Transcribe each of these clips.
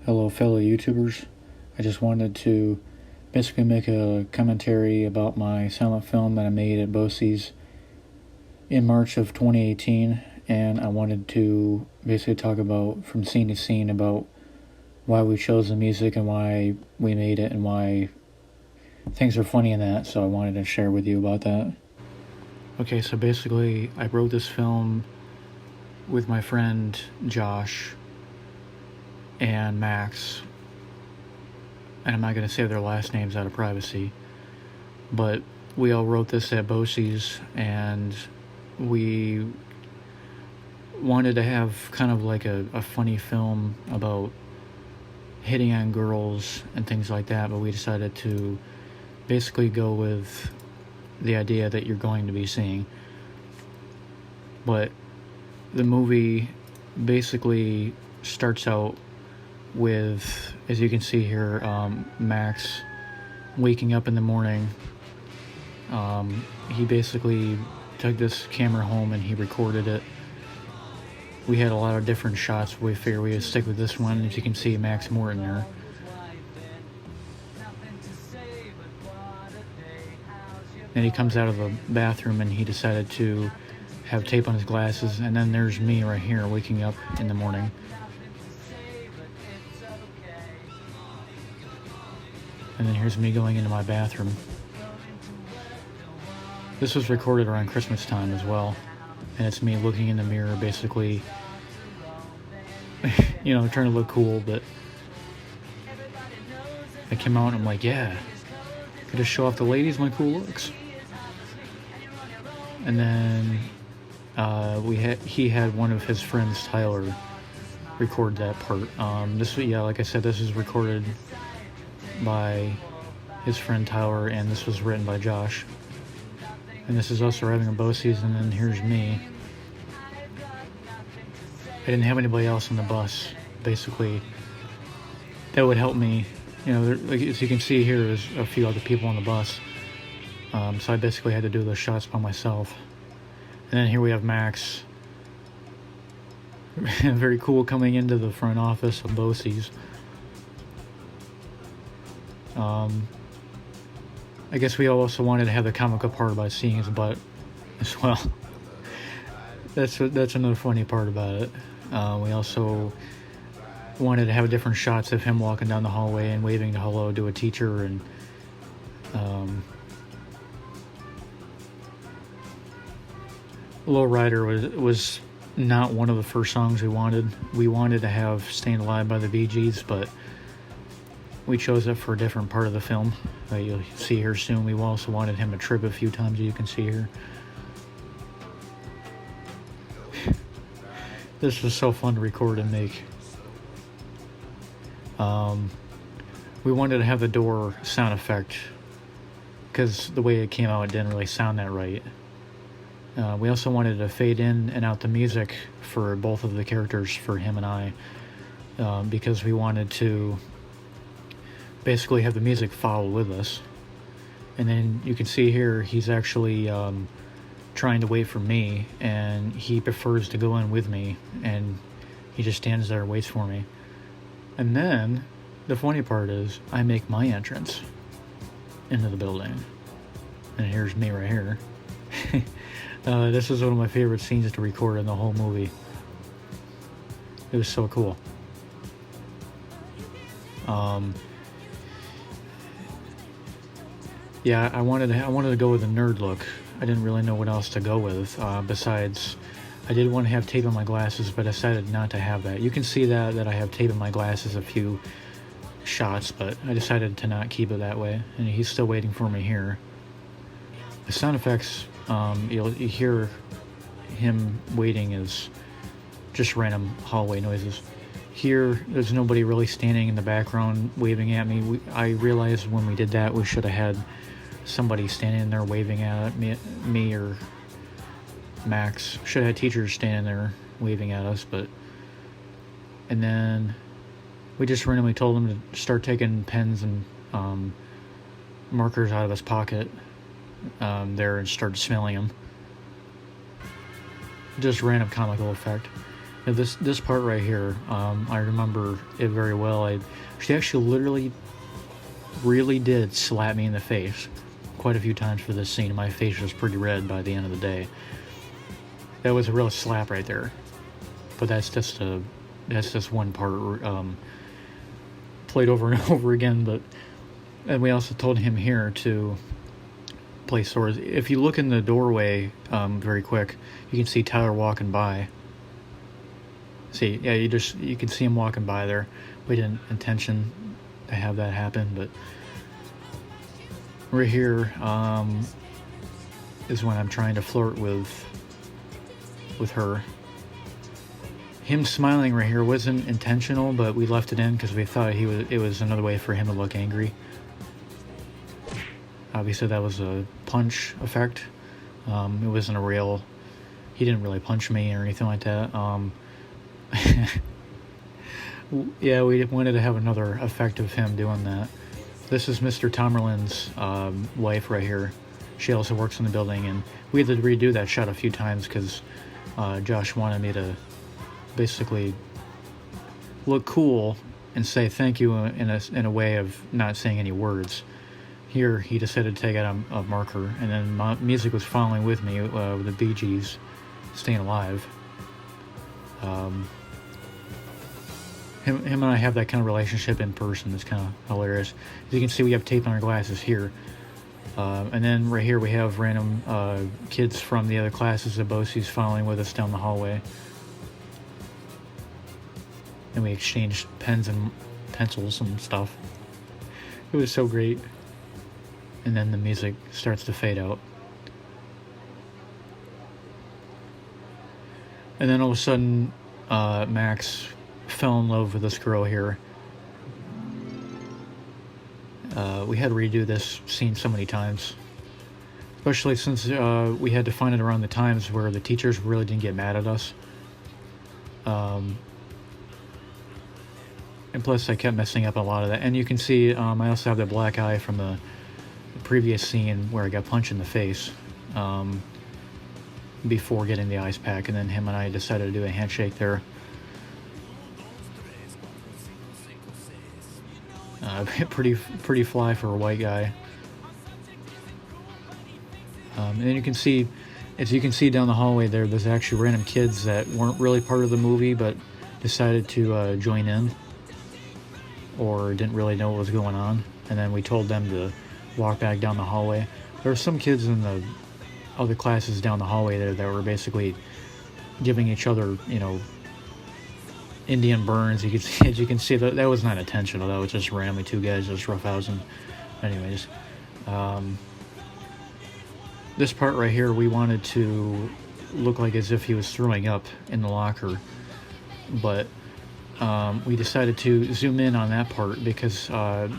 Hello, fellow YouTubers. I just wanted to basically make a commentary about my silent film that I made at BOCES in March of 2018, and I wanted to basically talk about from scene to scene about why we chose the music and why we made it and why things are funny in that, so I wanted to share with you about that. Okay, so basically I wrote this film with my friend Josh and Max, and I'm not going to say their last names out of privacy, but we all wrote this at BOCES, and we wanted to have kind of like a funny film about hitting on girls and things like that, but we decided to basically go with the idea that you're going to be seeing. But the movie basically starts out with, as you can see here, Max waking up in the morning. He basically took this camera home and he recorded it. We had a lot of different shots, but we figured we would stick with this one. As you can see, Max Morton there. And he comes out of the bathroom and he decided to have tape on his glasses, and then there's me right here waking up in the morning. And then here's me going into my bathroom. This was recorded around Christmas time as well. And it's me looking in the mirror, basically, trying to look cool, but I came out and I'm like, yeah, gotta show off the ladies my cool looks. And then he had one of his friends, Tyler, record that part. Like I said, this is recorded by his friend Tyler, and this was written by Josh. And this is also arriving at BOCES, and then here's me. I didn't have anybody else on the bus, basically, that would help me. As you can see here, there's a few other people on the bus. So I basically had to do those shots by myself. And then here we have Max. Very cool, coming into the front office of BOCES. I guess we also wanted to have the comical part about seeing his butt as well. That's another funny part about it. We also wanted to have different shots of him walking down the hallway and waving hello to a teacher, and Low Rider was not one of the first songs we wanted. We wanted to have Staying Alive by the Bee Gees, but we chose it for a different part of the film. You'll see here soon. We also wanted him to trip a few times, as you can see here. This was so fun to record and make. We wanted to have the door sound effect, because the way it came out, it didn't really sound that right. We also wanted to fade in and out the music for both of the characters, for him and I, because we wanted to basically have the music follow with us. And then you can see here, he's actually trying to wait for me, and he prefers to go in with me, and he just stands there and waits for me. And then the funny part is, I make my entrance into the building, and here's me right here. This is one of my favorite scenes to record in the whole movie. It was so cool. Yeah, I wanted to go with a nerd look. I didn't really know what else to go with. Besides, I did want to have tape on my glasses, but I decided not to have that. You can see that I have tape on my glasses a few shots, but I decided to not keep it that way. And he's still waiting for me here. The sound effects, you hear him waiting, is just random hallway noises. Here, there's nobody really standing in the background waving at me. I realized when we did that, we should have had somebody standing there waving at me or Max. Should have had teachers standing there waving at us, and then we just randomly told him to start taking pens and markers out of his pocket there and start smelling them. Just random comical effect. Now this part right here, I remember it very well. She actually literally really did slap me in the face quite a few times for this scene. My face was pretty red by the end of the day. That was a real slap right there. But that's just one part played over and over again. And we also told him here to play swords. If you look in the doorway very quick, you can see Tyler walking by. See, yeah, you can see him walking by there. We didn't intention to have that happen, but right here is when I'm trying to flirt with her. Him smiling right here wasn't intentional, but we left it in because we thought it was another way for him to look angry. Obviously, that was a punch effect. It wasn't a real. He didn't really punch me or anything like that. Yeah, we wanted to have another effect of him doing that. This is Mr. Tomerlin's wife right here. She also works in the building, and we had to redo that shot a few times because Josh wanted me to basically look cool and say thank you in a way of not saying any words. Here, he decided to take out a marker, and then my music was following with me with the Bee Gees, Staying Alive. Him and I have that kind of relationship in person. It's kind of hilarious. As you can see, we have tape on our glasses here. And then right here we have random kids from the other classes at BOCES following with us down the hallway. And we exchanged pens and pencils and stuff. It was so great. And then the music starts to fade out. And then all of a sudden, Max fell in love with this girl here. We had to redo this scene so many times. Especially since we had to find it around the times where the teachers really didn't get mad at us. And plus I kept messing up a lot of that. And you can see I also have that black eye from the previous scene where I got punched in the face before getting the ice pack, and then him and I decided to do a handshake there. Pretty fly for a white guy. And then you can see, as you can see down the hallway there's actually random kids that weren't really part of the movie but decided to join in or didn't really know what was going on, and then we told them to walk back down the hallway. There were some kids in the other classes down the hallway there that were basically giving each other, Indian burns. You could see, as you can see, that was not intentional. That was just randomly two guys just roughhousing. Anyways, this part right here, we wanted to look like as if he was throwing up in the locker, but we decided to zoom in on that part because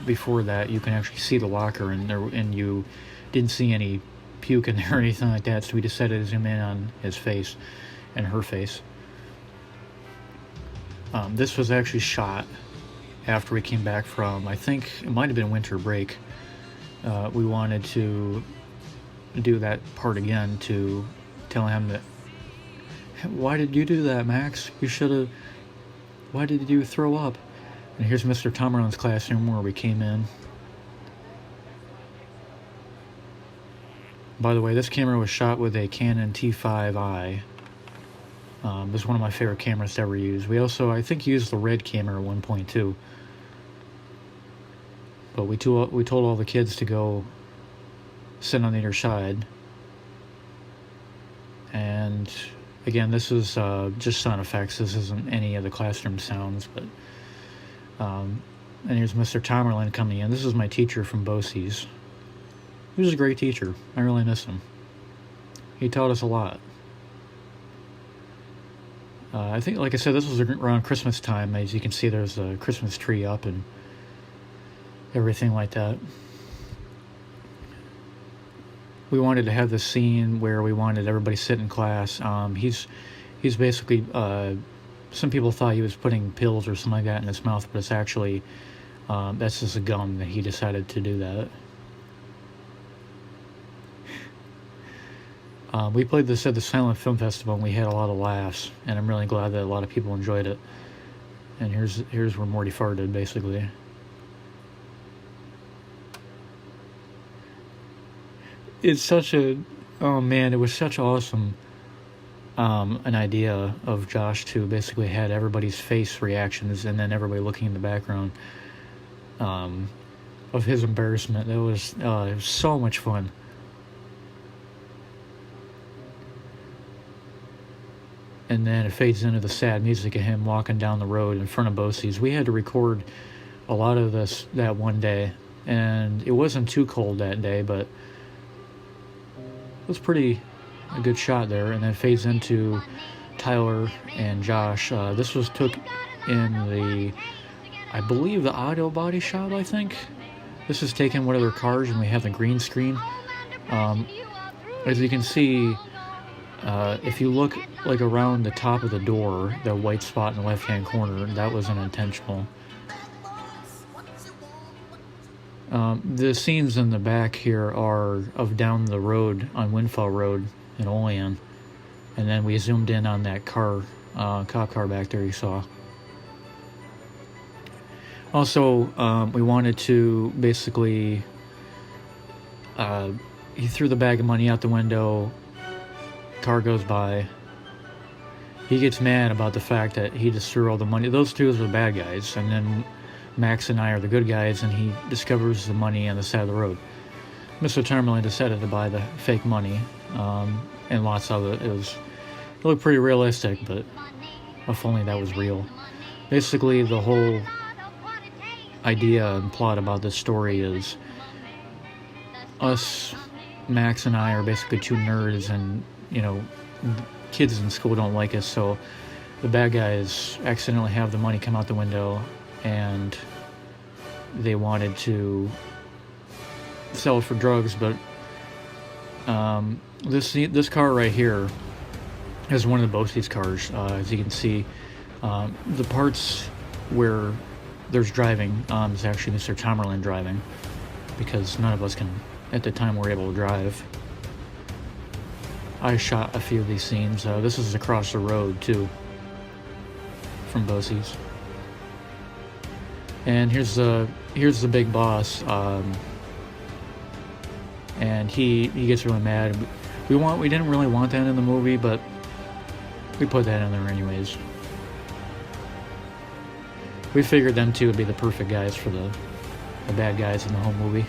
before that you can actually see the locker and you didn't see any puke in there or anything like that, so we decided to zoom in on his face and her face. This was actually shot after we came back from, I think it might have been winter break. We wanted to do that part again to tell him that, why did you do that, Max? You should have, why did you throw up? And here's Mr. Tomerlin's classroom where we came in. By the way, this camera was shot with a Canon T5i. It was one of my favorite cameras to ever use. We also, I think, used the Red camera 1.2. But we told all the kids to go sit on the other side. And again, this is just sound effects. This isn't any of the classroom sounds. But and here's Mr. Tomerlin coming in. This is my teacher from BOCES. He was a great teacher. I really miss him. He taught us a lot. I think, like I said, this was around Christmas time. As you can see, there's a Christmas tree up and everything like that. We wanted to have this scene where we wanted everybody to sit in class. He's basically, some people thought he was putting pills or something like that in his mouth, but it's actually, that's just a gum that he decided to do that. We played this at the Silent Film Festival, and we had a lot of laughs, and I'm really glad that a lot of people enjoyed it. And here's where Morty farted, basically. It's such a... Oh, man, it was such awesome... an idea of Josh to basically had everybody's face reactions and then everybody looking in the background of his embarrassment. It was so much fun. And then it fades into the sad music of him walking down the road in front of Bosie's. We had to record a lot of this that one day, and it wasn't too cold that day, but it was a good shot there. And then fades into Tyler and Josh. This was took in I believe the auto body shop, I think. This is taken one of their cars, and we have the green screen. As you can see, if you look like around the top of the door, the white spot in the left-hand corner, that was unintentional. The scenes in the back here are of down the road on Windfall Road in Olean, and then we zoomed in on that car, cop car back there you saw. Also, we wanted to basically, he threw the bag of money out the window, car goes by, he gets mad about the fact that he just threw all the money. Those two are the bad guys, and then Max and I are the good guys, and he discovers the money on the side of the road. Mr. Tamerlan decided to buy the fake money, and lots of it. It looked pretty realistic, but if only that was real. Basically, the whole idea and plot about this story is us, Max and I, are basically two nerds, and kids in school don't like us, so the bad guys accidentally have the money come out the window, and they wanted to sell it for drugs. But this car right here is one of the Bosie's cars. As you can see, the parts where there's driving is actually Mr. Tamerlan driving, because none of us at the time were able to drive. I shot a few of these scenes. This is across the road too from Bosie's. And here's the big boss, and he gets really mad. We didn't really want that in the movie, but we put that in there anyways. We figured them two would be the perfect guys for the bad guys in the whole movie.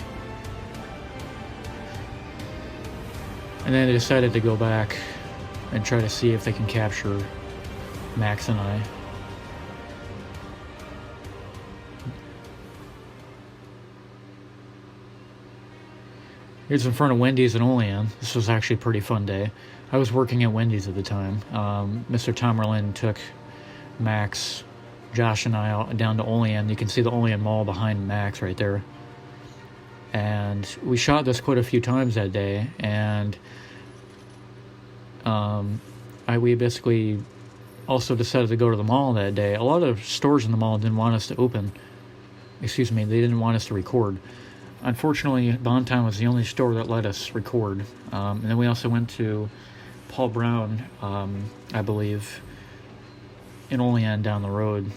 And then they decided to go back and try to see if they can capture Max and I. Here's in front of Wendy's in Olean. This was actually a pretty fun day. I was working at Wendy's at the time. Mr. Tamerlan took Max, Josh, and I down to Olean. You can see the Olean Mall behind Max right there. And we shot this quite a few times that day, and we basically also decided to go to the mall that day. A lot of stores in the mall didn't want us to open. Excuse me, they didn't want us to record. Unfortunately, Bontown was the only store that let us record. And then we also went to Paul Brown, I believe, in Olean down the road.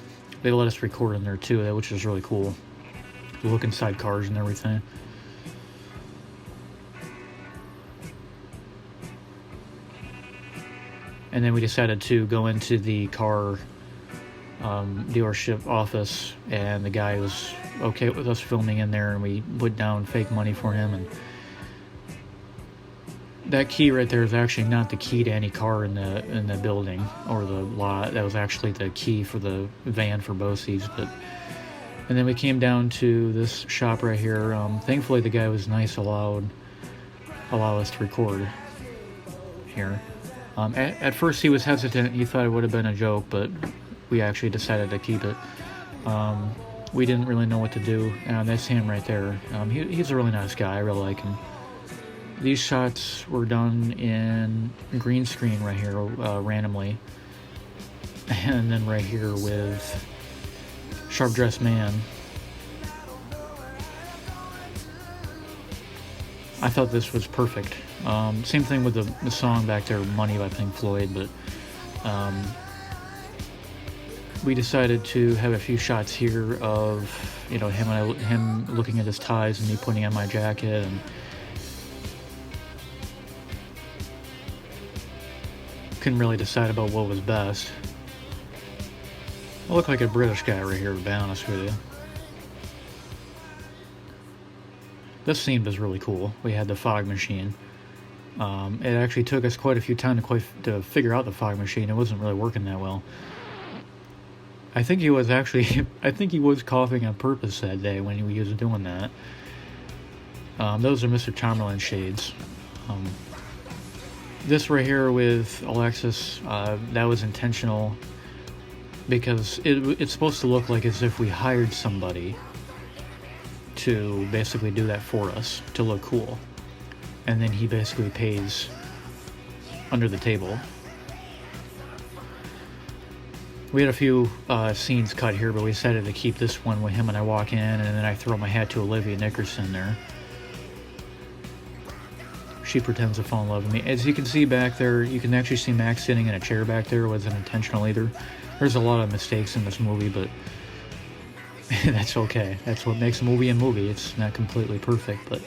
They let us record in there too, which was really cool. Look inside cars and everything. And then we decided to go into the car dealership office, and the guy was okay with us filming in there, and we put down fake money for him. And that key right there is actually not the key to any car in the building or the lot. That was actually the key for the van for Bosie's. And then we came down to this shop right here. Thankfully, the guy was nice, allow us to record here. At first, he was hesitant. He thought it would have been a joke, but we actually decided to keep it. We didn't really know what to do. That's him right there. He's a really nice guy. I really like him. These shots were done in green screen right here, randomly. And then right here with Sharp Dressed Man. I thought this was perfect. Same thing with the song back there, Money by Pink Floyd, but we decided to have a few shots here of, him looking at his ties and me putting on my jacket, and couldn't really decide about what was best. I look like a British guy right here, to be honest with you. This scene was really cool. We had the fog machine. It actually took us quite a few times to figure out the fog machine. It wasn't really working that well. I think he was coughing on purpose that day when he was doing that. Those are Mr. Tamerlan shades. This right here with Alexis, that was intentional because it's supposed to look like as if we hired somebody to basically do that for us to look cool, and then he basically pays under the table. We had a few scenes cut here, but we decided to keep this one with him and I walk in, and then I throw my hat to Olivia Nickerson there. She pretends to fall in love with me. As you can see back there, you can actually see Max sitting in a chair back there. It wasn't intentional either. There's a lot of mistakes in this movie, but that's okay. That's what makes a movie a movie. It's not completely perfect, but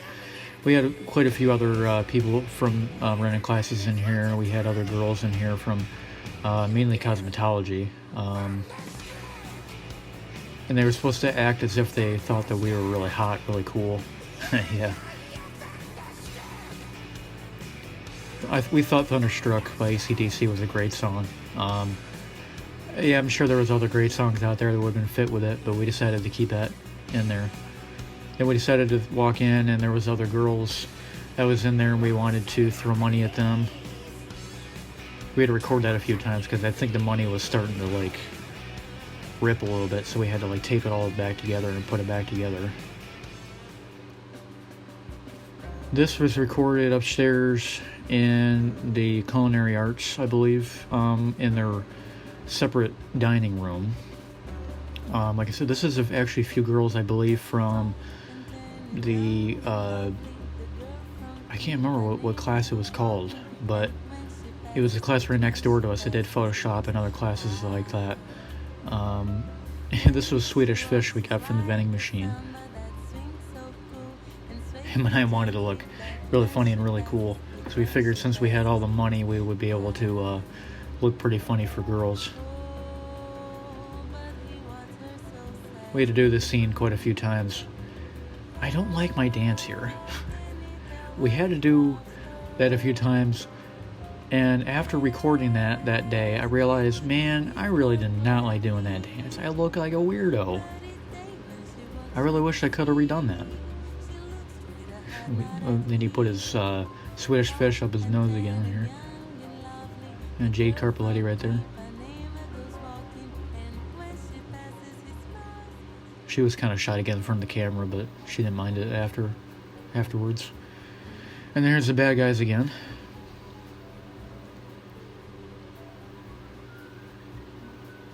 we had quite a few other people from running classes in here. We had other girls in here from mainly cosmetology. And they were supposed to act as if they thought that we were really hot, really cool. Yeah. We thought Thunderstruck by AC/DC was a great song. Yeah, I'm sure there was other great songs out there that would have been fit with it, but we decided to keep that in there. Then we decided to walk in, and there was other girls that was in there, and we wanted to throw money at them. We had to record that a few times because I think the money was starting to rip a little bit, so we had to tape it all back together and put it back together. This was recorded upstairs in the Culinary Arts, I believe, in their separate dining room. Like I said, this is actually a few girls, I believe, from the I can't remember what class it was called, but it was a class right next door to us that did Photoshop and other classes like that. This was Swedish Fish we got from the vending machine. Him and I wanted to look really funny and really cool, so we figured since we had all the money, we would be able to look pretty funny for girls. We had to do this scene quite a few times. I don't like my dance here. We had to do that a few times, and after recording that day, I realized, man, I really did not like doing that dance. I look like a weirdo. I really wish I could have redone that. Then he put his Swedish Fish up his nose again here. And Jade Carpeletti right there. She was kind of shy to get in front of the camera, but she didn't mind it afterwards. And there's the bad guys again.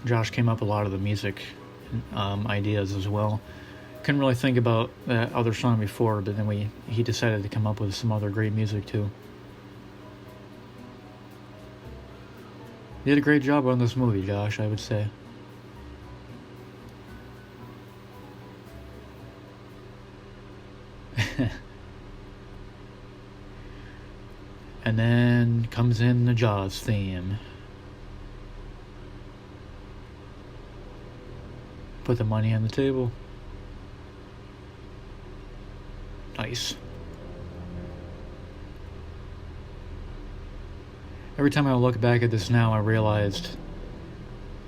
Josh came up with a lot of the music ideas as well. Couldn't really think about that other song before, but then he decided to come up with some other great music too. You did a great job on this movie, Josh, I would say. And then comes in the Jaws theme. Put the money on the table. Nice. Every time I look back at this now, I realized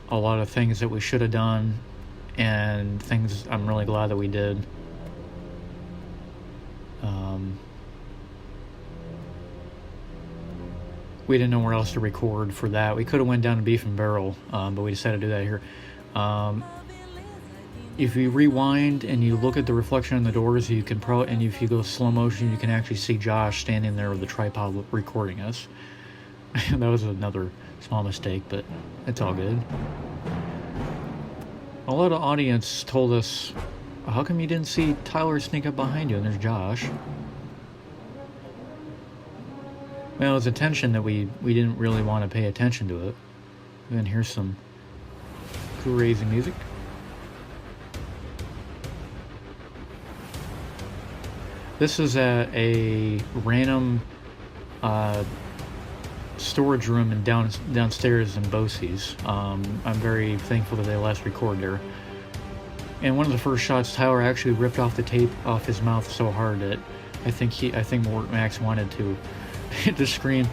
a lot of things that we should have done and things I'm really glad that we did. We didn't know where else to record for that. We could have went down to Beef and Barrel, but we decided to do that here. If you rewind and you look at the reflection in the doors, you can and if you go slow motion, you can actually see Josh standing there with the tripod recording us. That was another small mistake, but it's all good. A lot of audience told us, how come you didn't see Tyler sneak up behind you? And there's Josh. Well, it was a tension that we didn't really want to pay attention to it. And here's some crazy music. This is at a random storage room and downstairs in Bosse's. I'm very thankful that they let us record there. And one of the first shots, Tyler actually ripped off the tape off his mouth so hard that I think Max wanted to hit the screen.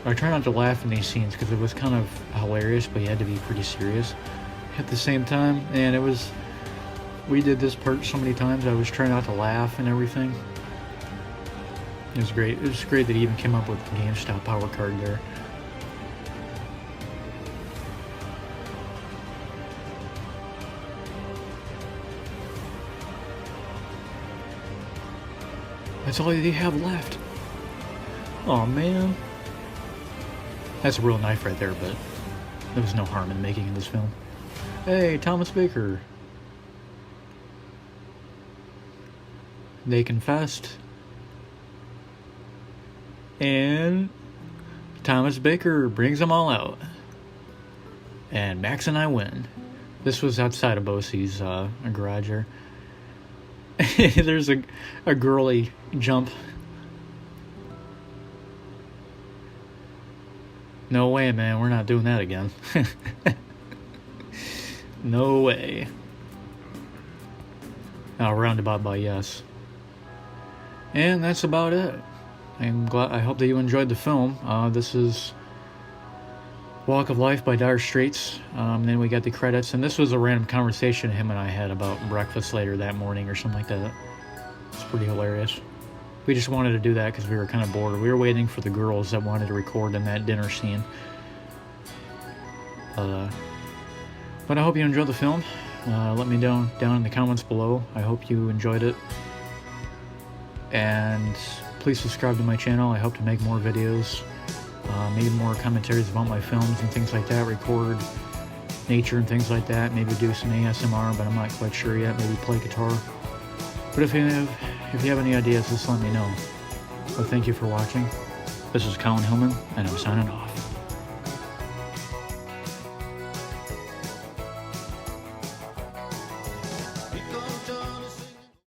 I try not to laugh in these scenes because it was kind of hilarious, but you had to be pretty serious at the same time. And we did this part so many times, I was trying not to laugh and everything. It was great. It was great that he even came up with the GameStop power card there. That's all they have left. Oh man. That's a real knife right there, but there was no harm in making this film. Hey, Thomas Baker. They confessed. And Thomas Baker brings them all out. And Max and I win. This was outside of Bosse's garage here. There's a girly jump. No way, man. We're not doing that again. No way. Now, roundabout by yes. And that's about it. I hope that you enjoyed the film. This is Walk of Life by Dire Straits. Then we got the credits, and this was a random conversation him and I had about breakfast later that morning or something like that. It's pretty hilarious. We just wanted to do that because we were kind of bored. We were waiting for the girls that wanted to record in that dinner scene. But I hope you enjoyed the film. Let me down in the comments below. I hope you enjoyed it. And please subscribe to my channel. I hope to make more videos. Maybe more commentaries about my films and things like that. Record nature and things like that. Maybe do some ASMR, but I'm not quite sure yet. Maybe play guitar. But if you have any ideas, just let me know. But thank you for watching. This is Colin Hillman, and I'm signing off.